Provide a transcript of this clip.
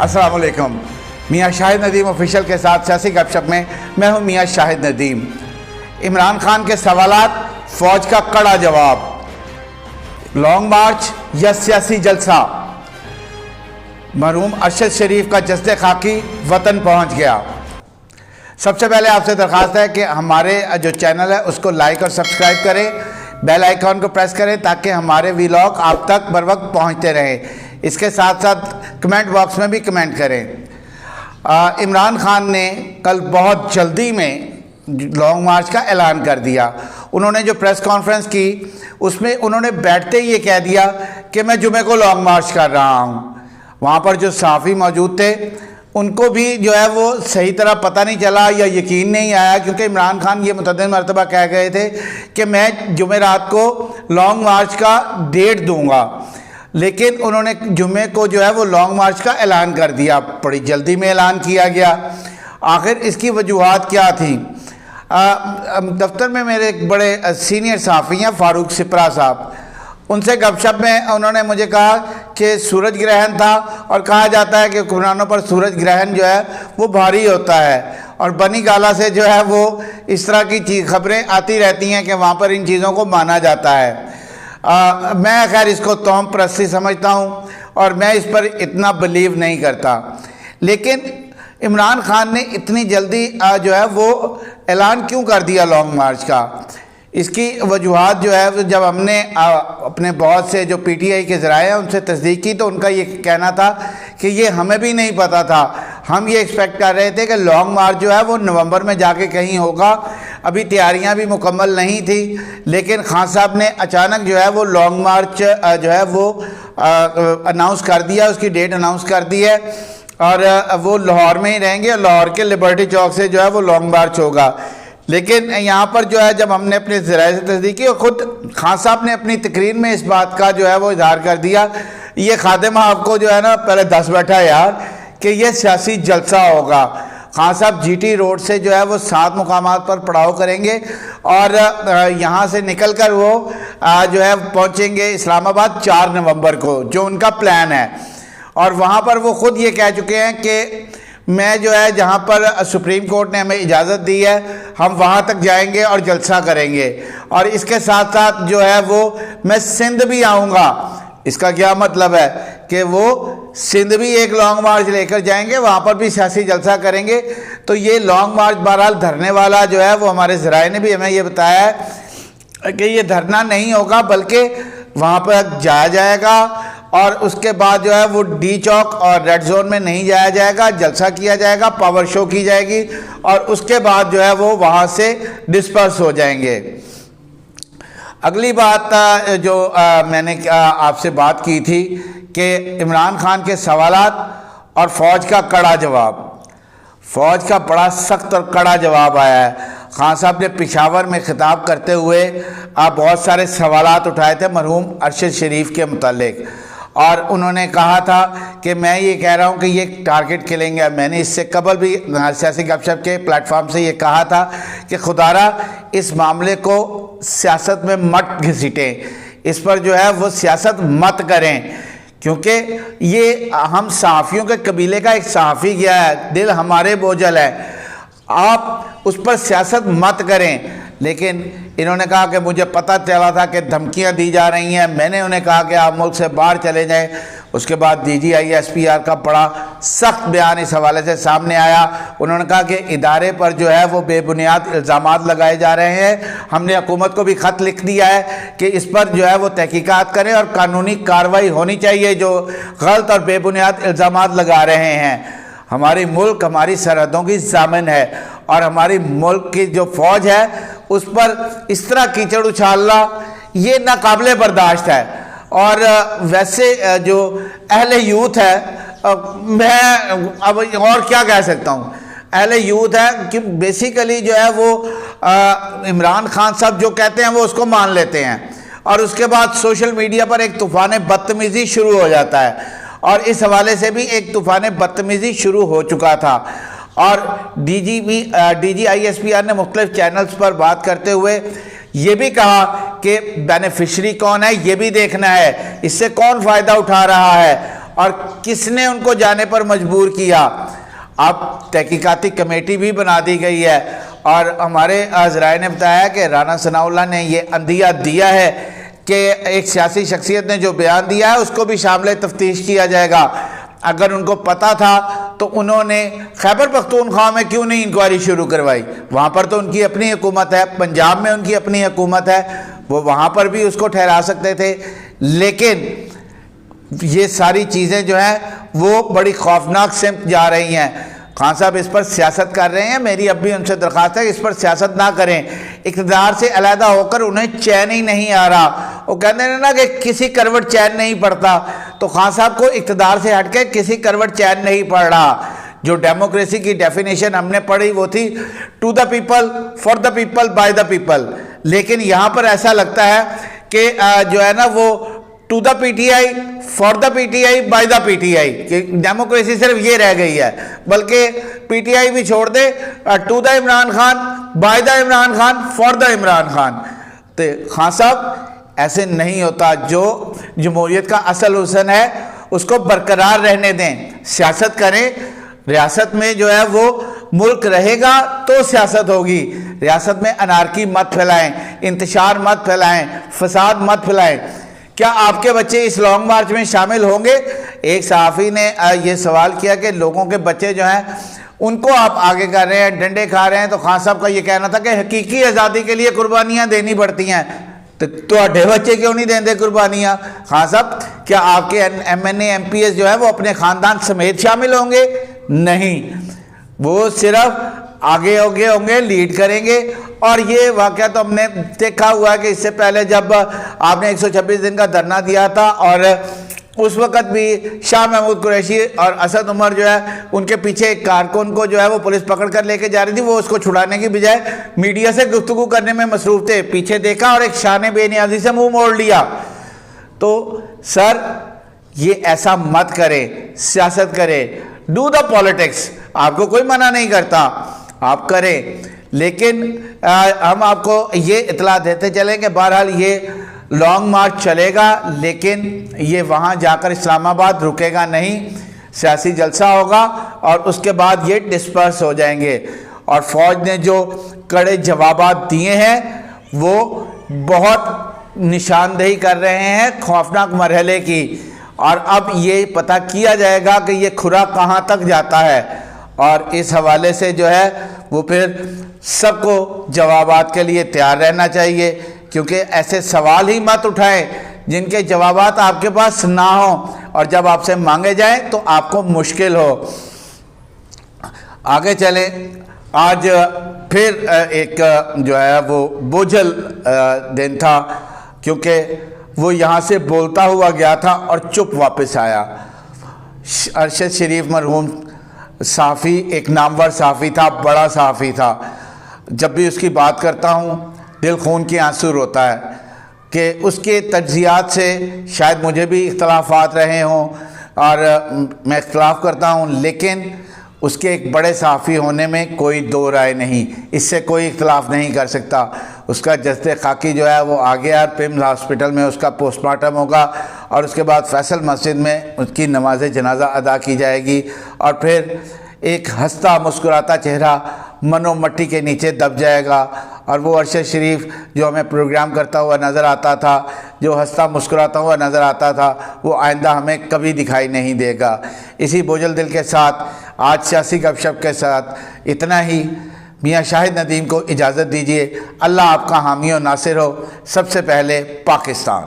السلام علیکم. میاں شاہد ندیم آفیشیل کے ساتھ سیاسی گپ شپ میں میں ہوں میاں شاہد ندیم. عمران خان کے سوالات، فوج کا کڑا جواب. لانگ مارچ یا سیاسی جلسہ؟ مرحوم ارشد شریف کا جسد خاکی وطن پہنچ گیا. سب سے پہلے آپ سے درخواست ہے کہ ہمارے جو چینل ہے اس کو لائک اور سبسکرائب کریں، بیل آئیکن کو پریس کریں تاکہ ہمارے ویلاگ آپ تک بر وقت پہنچتے رہیں. اس کے ساتھ ساتھ کمنٹ باکس میں بھی کمنٹ کریں. عمران خان نے کل بہت جلدی میں لانگ مارچ کا اعلان کر دیا. انہوں نے جو پریس کانفرنس کی اس میں انہوں نے بیٹھتے ہی یہ کہہ دیا کہ میں جمعے کو لانگ مارچ کر رہا ہوں. وہاں پر جو صحافی موجود تھے ان کو بھی جو ہے وہ صحیح طرح پتہ نہیں چلا یا یقین نہیں آیا، کیونکہ عمران خان یہ متعدد مرتبہ کہہ گئے تھے کہ میں جمعرات کو لانگ مارچ کا ڈیٹ دوں گا، لیکن انہوں نے جمعے کو جو ہے وہ لانگ مارچ کا اعلان کر دیا. بڑی جلدی میں اعلان کیا گیا. آخر اس کی وجوہات کیا تھیں؟ دفتر میں میرے ایک بڑے سینئر صحافی ہیں فاروق سپرا صاحب، ان سے گپ شپ میں انہوں نے مجھے کہا کہ سورج گرہن تھا اور کہا جاتا ہے کہ حکمرانوں پر سورج گرہن جو ہے وہ بھاری ہوتا ہے، اور بنی گالا سے جو ہے وہ اس طرح کی خبریں آتی رہتی ہیں کہ وہاں پر ان چیزوں کو مانا جاتا ہے. میں خیر اس کو توہم پرستی سمجھتا ہوں اور میں اس پر اتنا بلیو نہیں کرتا. لیکن عمران خان نے اتنی جلدی جو ہے وہ اعلان کیوں کر دیا لانگ مارچ کا؟ اس کی وجوہات جو ہے جب ہم نے اپنے بہت سے جو پی ٹی آئی کے ذرائع ہیں ان سے تصدیق کی تو ان کا یہ کہنا تھا کہ یہ ہمیں بھی نہیں پتا تھا. ہم یہ ایکسپیکٹ کر رہے تھے کہ لانگ مارچ جو ہے وہ نومبر میں جا کے کہیں ہوگا. ابھی تیاریاں بھی مکمل نہیں تھی، لیکن خان صاحب نے اچانک جو ہے وہ لانگ مارچ جو ہے وہ اناؤنس کر دیا، اس کی ڈیٹ اناؤنس کر دی ہے، اور وہ لاہور میں ہی رہیں گے اور لاہور کے لبرٹی چوک سے جو ہے وہ لانگ مارچ ہوگا. لیکن یہاں پر جو ہے جب ہم نے اپنے ذرائع سے تصدیق کی اور خود خان صاحب نے اپنی تقریر میں اس بات کا جو ہے وہ اظہار کر دیا، یہ خادم آپ کو جو ہے نا پہلے 10 بیٹھا یار کہ یہ سیاسی جلسہ ہوگا. خان صاحب جی ٹی روڈ سے جو ہے وہ 7 مقامات پر پڑاؤ کریں گے اور یہاں سے نکل کر وہ جو ہے پہنچیں گے اسلام آباد 4 نومبر کو، جو ان کا پلان ہے. اور وہاں پر وہ خود یہ کہہ چکے ہیں کہ میں جو ہے جہاں پر سپریم کورٹ نے ہمیں اجازت دی ہے ہم وہاں تک جائیں گے اور جلسہ کریں گے، اور اس کے ساتھ ساتھ جو ہے وہ میں سندھ بھی آؤں گا. اس کا کیا مطلب ہے کہ وہ سندھ بھی ایک لانگ مارچ لے کر جائیں گے، وہاں پر بھی سیاسی جلسہ کریں گے. تو یہ لانگ مارچ بہرحال دھرنے والا جو ہے وہ ہمارے ذرائع نے بھی ہمیں یہ بتایا ہے کہ یہ دھرنا نہیں ہوگا بلکہ وہاں پر جایا جائے گا، اور اس کے بعد جو ہے وہ ڈی چوک اور ریڈ زون میں نہیں جایا جائے گا، جلسہ کیا جائے گا، پاور شو کی جائے گی، اور اس کے بعد جو ہے وہ وہاں سے ڈسپرس ہو جائیں گے. اگلی بات جو میں نے آپ سے بات کی تھی کہ عمران خان کے سوالات اور فوج کا کڑا جواب. فوج کا بڑا سخت اور کڑا جواب آیا ہے. خان صاحب نے پشاور میں خطاب کرتے ہوئے بہت سارے سوالات اٹھائے تھے مرحوم ارشد شریف کے متعلق، اور انہوں نے کہا تھا کہ میں یہ کہہ رہا ہوں کہ یہ ٹارگٹ کلنگ ہے. میں نے اس سے قبل بھی سیاسی گپ شپ کے پلیٹ فارم سے یہ کہا تھا کہ خدا را اس معاملے کو سیاست میں مت گھسیٹیں، اس پر جو ہے وہ سیاست مت کریں، کیونکہ یہ ہم صحافیوں کے قبیلے کا ایک صحافی گیا ہے، دل ہمارے بوجھل ہے، آپ اس پر سیاست مت کریں. لیکن انہوں نے کہا کہ مجھے پتہ چلا تھا کہ دھمکیاں دی جا رہی ہیں، میں نے انہیں کہا کہ آپ ملک سے باہر چلے جائیں. اس کے بعد D G I S P R کا بڑا سخت بیان اس حوالے سے سامنے آیا. انہوں نے کہا کہ ادارے پر جو ہے وہ بے بنیاد الزامات لگائے جا رہے ہیں. ہم نے حکومت کو بھی خط لکھ دیا ہے کہ اس پر جو ہے وہ تحقیقات کریں اور قانونی کارروائی ہونی چاہیے جو غلط اور بے بنیاد الزامات لگا رہے ہیں. ہماری ملک ہماری سرحدوں کی ضامن ہے، اور ہماری ملک کی جو فوج ہے اس پر اس طرح کیچڑ اچھالنا یہ ناقابل برداشت ہے. اور ویسے جو اہل یوتھ ہے، میں اب اور کیا کہہ سکتا ہوں، اہل یوتھ ہے کہ بیسیکلی جو ہے وہ عمران خان صاحب جو کہتے ہیں وہ اس کو مان لیتے ہیں، اور اس کے بعد سوشل میڈیا پر ایک طوفان بدتمیزی شروع ہو جاتا ہے. اور اس حوالے سے بھی ایک طوفان بدتمیزی شروع ہو چکا تھا. اور D G I S P R نے مختلف چینلز پر بات کرتے ہوئے یہ بھی کہا کہ بینیفیشری کون ہے یہ بھی دیکھنا ہے، اس سے کون فائدہ اٹھا رہا ہے، اور کس نے ان کو جانے پر مجبور کیا؟ اب تحقیقاتی کمیٹی بھی بنا دی گئی ہے اور ہمارے ذرائع نے بتایا کہ رانا ثناء اللہ نے یہ عندیہ دیا ہے کہ ایک سیاسی شخصیت نے جو بیان دیا ہے اس کو بھی شامل تفتیش کیا جائے گا۔ اگر ان کو پتہ تھا تو انہوں نے خیبر پختونخوا میں کیوں نہیں انکوائری شروع کروائی؟ وہاں پر تو ان کی اپنی حکومت ہے، پنجاب میں ان کی اپنی حکومت ہے، وہ وہاں پر بھی اس کو ٹھہرا سکتے تھے۔ لیکن یہ ساری چیزیں جو ہیں وہ بڑی خوفناک سمت جا رہی ہیں۔ خان صاحب اس پر سیاست کر رہے ہیں، میری اب بھی ان سے درخواست ہے کہ اس پر سیاست نہ کریں۔ اقتدار سے علیحدہ ہو کر انہیں چین ہی نہیں آ رہا، وہ کہتے ہیں نا کہ کسی کروٹ چین نہیں پڑتا، تو خان صاحب کو اقتدار سے ہٹ کے کسی کروٹ چین نہیں پڑ رہا۔ جو ڈیموکریسی کی ڈیفینیشن ہم نے پڑھی وہ تھی to the people, for the people, by the people, لیکن یہاں پر ایسا لگتا ہے کہ جو ہے نا وہ to the P T I, for the P T I, by the P T I, کہ ڈیموکریسی صرف یہ رہ گئی ہے، بلکہ پی ٹی آئی بھی چھوڑ دے، to the Imran Khan, by the Imran Khan, for the Imran Khan. تو خان صاحب ایسے نہیں ہوتا، جو جمہوریت کا اصل حسن ہے اس کو برقرار رہنے دیں، سیاست کریں۔ ریاست میں جو ہے وہ ملک رہے گا تو سیاست ہوگی، ریاست میں انارکی مت پھیلائیں، انتشار مت پھیلائیں، فساد مت پھیلائیں۔ کیا آپ کے بچے اس لانگ مارچ میں شامل ہوں گے؟ ایک صحافی نے یہ سوال کیا کہ لوگوں کے بچے جو ہیں ان کو آپ آگے کر رہے ہیں، ڈنڈے کھا رہے ہیں، تو خان صاحب کا یہ کہنا تھا کہ حقیقی آزادی کے لیے قربانیاں دینی پڑتی ہیں، تو اڈھے بچے کیوں نہیں دیں قربانیاں؟ خان صاحب کیا آپ کے ایم این اے، ایم پی ایس جو ہے وہ اپنے خاندان سمیت شامل ہوں گے؟ نہیں، وہ صرف آگے ہوں گے، لیڈ کریں گے۔ اور یہ واقعہ تو ہم نے دیکھا ہوا ہے کہ اس سے پہلے جب آپ نے 126 دن کا دھرنا دیا تھا اور اس وقت بھی شاہ محمود قریشی اور اسد عمر جو ہے ان کے پیچھے ایک کارکن کو جو ہے وہ پولیس پکڑ کر لے کے جا رہی تھی، وہ اس کو چھڑانے کی بجائے میڈیا سے گفتگو کرنے میں مصروف تھے، پیچھے دیکھا اور ایک شان بے نیازی سے منہ موڑ لیا۔ تو سر یہ ایسا مت کرے، سیاست کرے، ڈو دا پالیٹکس، آپ کو کوئی منع نہیں کرتا، آپ کریں، لیکن ہم آپ کو یہ اطلاع دیتے چلیں کہ بہرحال یہ لانگ مارچ چلے گا، لیکن یہ وہاں جا کر اسلام آباد رکے گا نہیں، سیاسی جلسہ ہوگا اور اس کے بعد یہ ڈسپرس ہو جائیں گے۔ اور فوج نے جو کڑے جوابات دیے ہیں وہ بہت نشاندہی کر رہے ہیں خوفناک مرحلے کی، اور اب یہ پتہ کیا جائے گا کہ یہ کھرا کہاں تک جاتا ہے، اور اس حوالے سے جو ہے وہ پھر سب کو جوابات کے لیے تیار رہنا چاہیے، کیونکہ ایسے سوال ہی مت اٹھائیں جن کے جوابات آپ کے پاس نہ ہوں، اور جب آپ سے مانگے جائیں تو آپ کو مشکل ہو۔ آگے چلیں، آج پھر ایک جو ہے وہ بوجھل دن تھا، کیونکہ وہ یہاں سے بولتا ہوا گیا تھا اور چپ واپس آیا۔ ارشد شریف مرحوم صحافی ایک نامور صحافی تھا، بڑا صحافی تھا، جب بھی اس کی بات کرتا ہوں دل خون کی آنسو روتا ہے کہ اس کے تجزیات سے شاید مجھے بھی اختلافات رہے ہوں اور میں اختلاف کرتا ہوں، لیکن اس کے ایک بڑے صحافی ہونے میں کوئی دو رائے نہیں، اس سے کوئی اختلاف نہیں کر سکتا۔ اس کا جسد خاکی جو ہے وہ آگے اور پیمز ہاسپٹل میں اس کا پوسٹ مارٹم ہوگا، اور اس کے بعد فیصل مسجد میں اس کی نماز جنازہ ادا کی جائے گی، اور پھر ایک ہنستا مسکراتا چہرہ منو مٹی کے نیچے دب جائے گا، اور وہ ارشد شریف جو ہمیں پروگرام کرتا ہوا نظر آتا تھا، جو ہنستا مسکراتا ہوا نظر آتا تھا، وہ آئندہ ہمیں کبھی دکھائی نہیں دے گا۔ اسی بوجھل دل کے ساتھ آج سیاسی گپ شپ کے ساتھ اتنا ہی۔ میاں شاہد ندیم کو اجازت دیجیے۔ اللہ آپ کا حامی و ناصر ہو۔ سب سے پہلے پاکستان۔